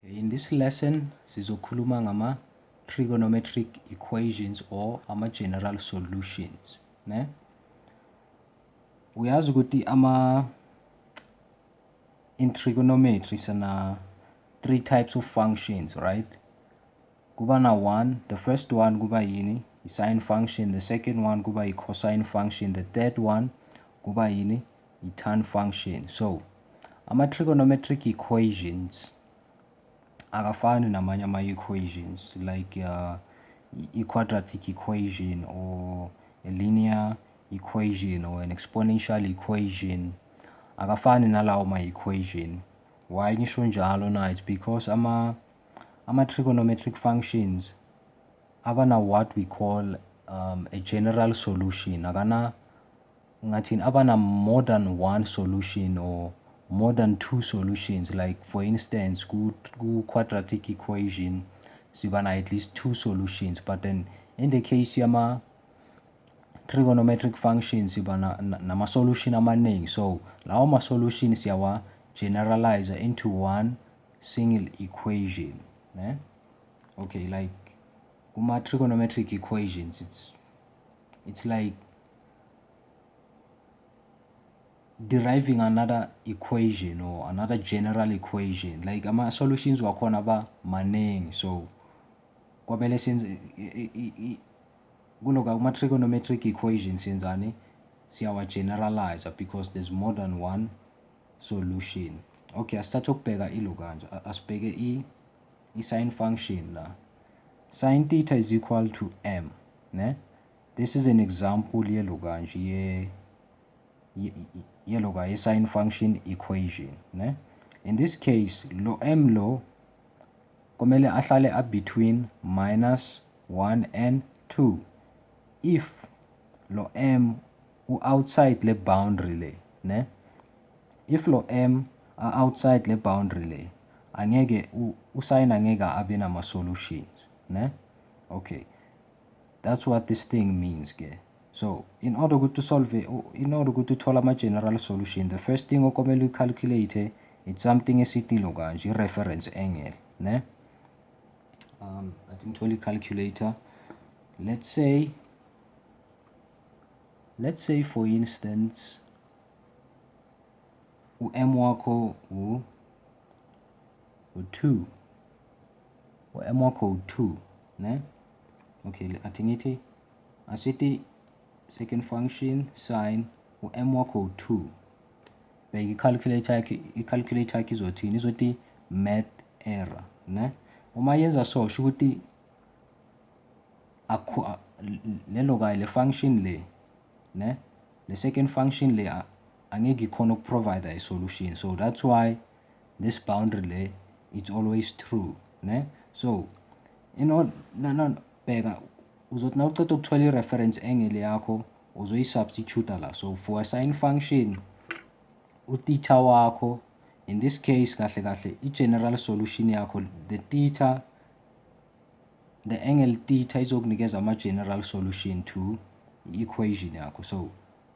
In this lesson, sizokhuluma ngama trigonometric equations or ama-general solutions. Ne? Uyazi ukuthi in trigonometry sana 3 types of functions, right? Kuba na 1, the first one kuba yini? I-sine function, the second one kuba i-cosine function, the third one kuba yini? I-tan function. So, ama-trigonometric equations akafani namanye ama-equations like i-quadratic equation or a linear equation or an exponential equation. Akafani nalawo ma-equation. Why ngisho njalo na? It's because ama-trigonometric functions abana what we call a general solution. Abana more than one solution or more than 2 solutions. Like for instance, quadratic equation, sibana at least 2 solutions. But then in the case yama trigonometric functions, sibana nama solution amaningi. So lawo ma solutions yawa generalize into one single equation. Ne? Okay, like kuma trigonometric equations, it's like deriving another equation or another general equation. Like ama solutions wakhona ba maningi. So kwabele senze kuloka kuma trigonometric equations senzani siyawa generalize because there's more than one solution. Okay, asithathe ukubheka ilo kanje. Asibheke i-sine function la. Sin theta is equal to m, ne? This is an example yelo kanje ye sine function equation, ne? In this case, lo m lo kumele ahlale up between -1 and 2. If lo m outside le boundary le, ne? If lo m outside le boundary le, angeke usine angeke abe nama solutions, ne? Okay, that's what this thing means, ke. So in order to thola ama-general solution, the first thing okumele calculate it's something esithilo kanje, i-reference angle, ne? I didn't tell you calculator. Let's say for instance m wakho u2, m wakho u2, ne? Okay, athi asithi second function sine m wakho u2. Bheka i-calculator yakhe izothini? Izothi math error, ne? Uma yenza so sho ukuthi lelo kanye le function le, ne? The second function le angeke ikhona ukuprovide a solution. So that's why this boundary le it's always true, ne? So in order bheka uzothi na uqeda ukuthola i-reference angle yakho uzoyi-substitute la. So for a sine function u-theta wakho, in this case kahle kahle i-general solution yakho, the angle theta izokunikeza ama-general solution to i-equation yakho. So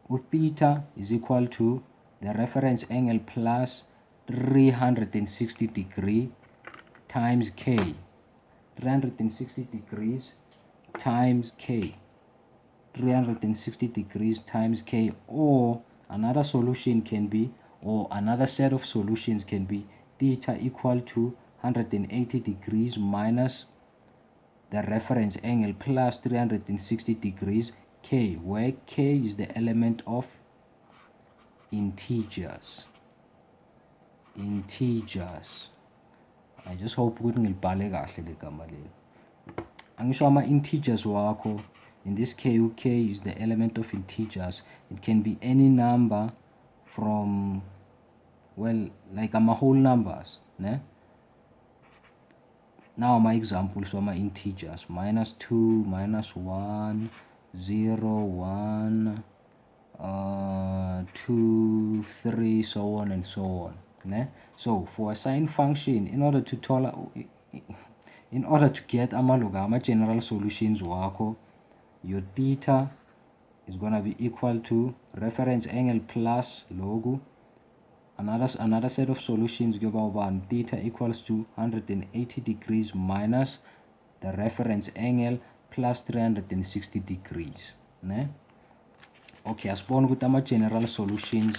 u-theta is equal to the reference angle plus 360 degree times k. 360 degrees times k. 360 degrees times k, or another solution can be, or another set of solutions can be theta equal to 180 degrees minus the reference angle plus 360 degrees k, where k is the element of integers. I just hope ukuthi ngilibhale kahle le gama leli. Angisho ama-integers wakho, in this case k is the element of integers. It can be any number from, well, like whole numbers, ne? Now my examples are my integers: -2, -1, 0, 1, 2, 3, so on and so on, ne? So for a sine function, in order to get ama-general solutions wakho, your theta is gonna be equal to reference angle plus logu another set of solutions kuyoba theta equals to 180 degrees minus the reference angle plus 360 degrees, ne? Okay, asibone ukuthi ama-general solutions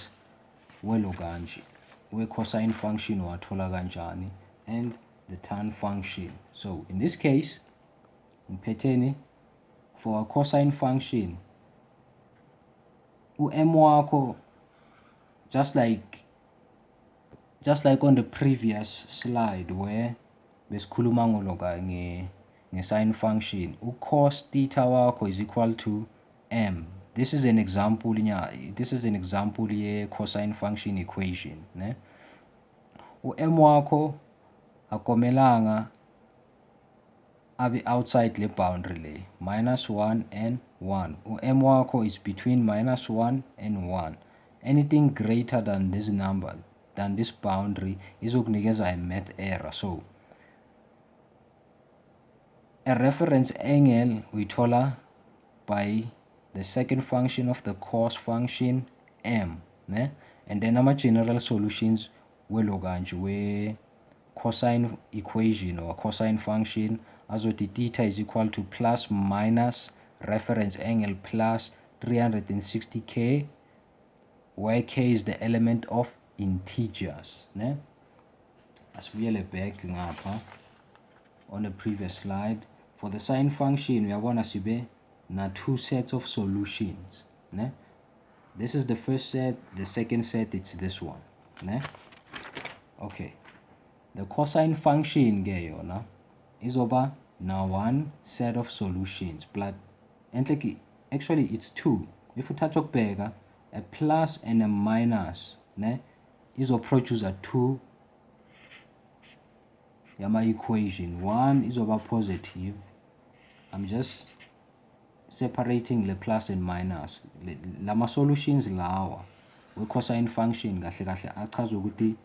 welo kanje, we-cosine function wathola kanjani, and the tan function. So in this case, ngiphatheni for a cosine function, u-m wakho, just like on the previous slide where besikhuluma ngoloka nge-sine function, u-cos theta wakho is equal to m. This is an example ye-cosine function equation, ne? U-m wakho akomelanga abe outside le boundary le, -1 and 1. U-m wakho is between -1 and 1. Anything greater than this number, than this boundary, izokunikeza a math error. So a reference angle uyithola by the second function of the cos function m, ne? And then ama-general solutions welokanje we-cosine equation or cosine function azothi theta is equal to plus minus reference angle plus 360k, where k is the element of integers, ne? Asibuyele back ngapha on the previous slide. For the sine function, uyabona sibe na two sets of solutions, ne? This is the first set, the second set it's this one, ne? Okay, the cosine function ke yona izoba na one set of solutions, but actually it's two. If uthatha ukubheka, a plus and a minus, ne, izoproduce a two yama equation. One izoba positive. I'm just separating the plus and minus. Lama solutions lawa we cosine function kahle kahle achaza ukuthi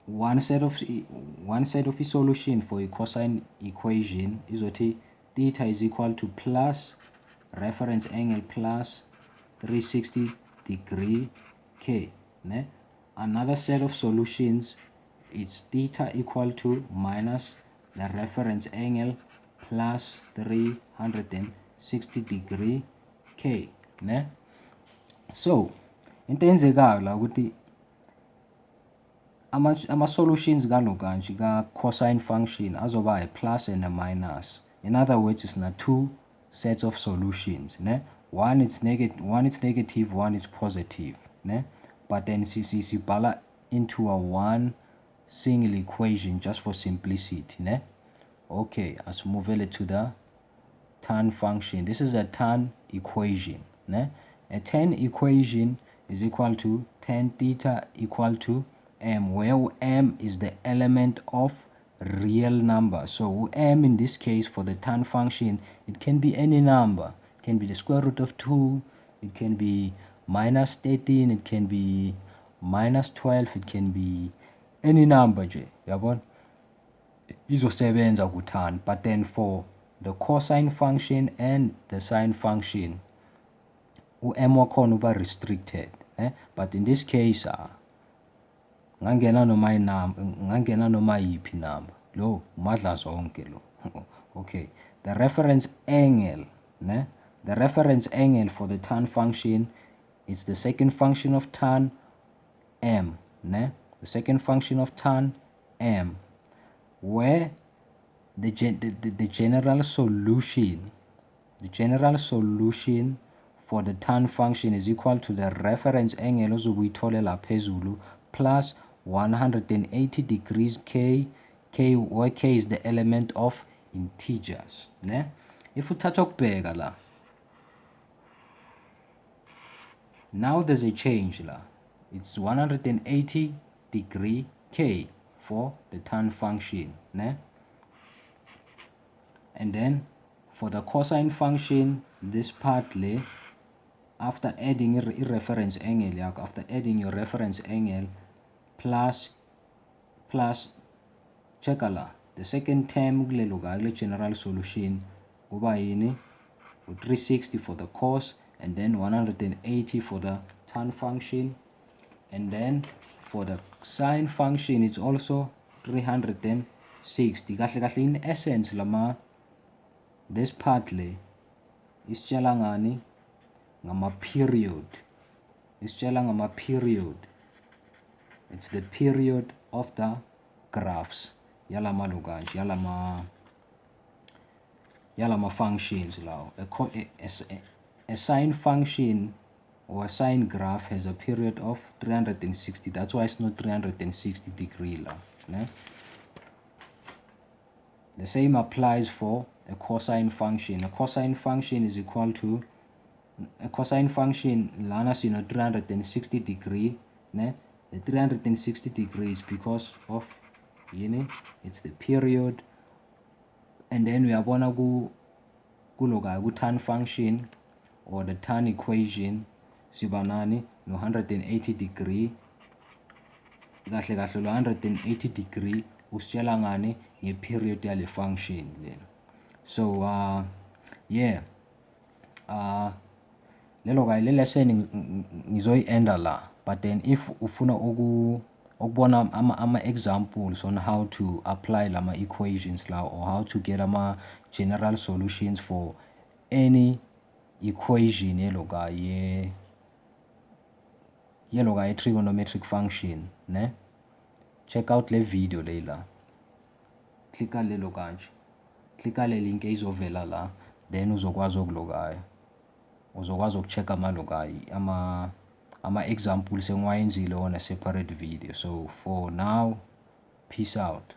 one set of a solution for a cosine equation izothi theta is equal to plus reference angle plus 360 degree k, ne? Another set of solutions, it's theta equal to minus the reference angle plus 360 degree k, ne? So into eyenzekayo la ukuthi ama-solutions kalokanje ka-cosine function azoba a plus and a minus. In other words, it's not two sets of solutions, ne? One is negative, one is positive, ne? But then sibhala into a one single equation just for simplicity, ne? Okay, let's move it to the tan function. This is a tan equation, ne? A tan equation is equal to tan theta equal to m, where m is the element of real number. So m in this case for the tan function, it can be any number. It can be the square root of 2, it can be minus 13, it can be minus 12, it can be any number nje, yabona, izosebenza ku-tan. But then for the cosine function and the sine function, u-m wakhona uba restricted, but in this case ngangena noma yiphi number, lo umadla zonke lo. Okay, the reference angle, ne? The reference angle for the tan function is the second function of tan m, ne? The second function of tan m, where the general solution for the tan function is equal to the reference angle ozokuyitholela phezulu plus 180 degrees k, where k is the element of integers, ne? If uthatha ukubheka la, now there's a change la, it's 180 degree k for the tan function, ne? And then for the cosine function, this part le, after adding your reference angle, after adding your reference angle plus check la, the second term kule general solution kuba yini, 360 for the cos and then 180 for the tan function, and then for the sine function it's also 360. Kahle kahle in essence this part le isitshela ngani ngama-period. Isitshela ngama-period. It's the period of the graphs yalama lokanje yalama functions lawo. A sine function or a sine graph has a period of 360. That's why it's not 360 degree la. Ne? The same applies for a cosine function. A cosine function is equal to a cosine function lana sino 360 degree. Ne? The 360 degrees because of it's the period, and then we are gonna go tan function or the tan equation sibanani no 180 degree. Kahle kahle lo 180 degree usitshela ngani nge-period yale function then. So yeah, le lesson ngizoyi-enda la, but then if ufuna ukubona ama-examples on how to apply lama equations la, or how to get ama-general solutions for any equation trigonometric function, ne? Check out le video leila. Klika lelo kanje. Klika le link izovela la, then uzokwazi ukulokayo. Uzokwazi ukucheck ama-examples engiwayenzile on a separate video. So for now, peace out.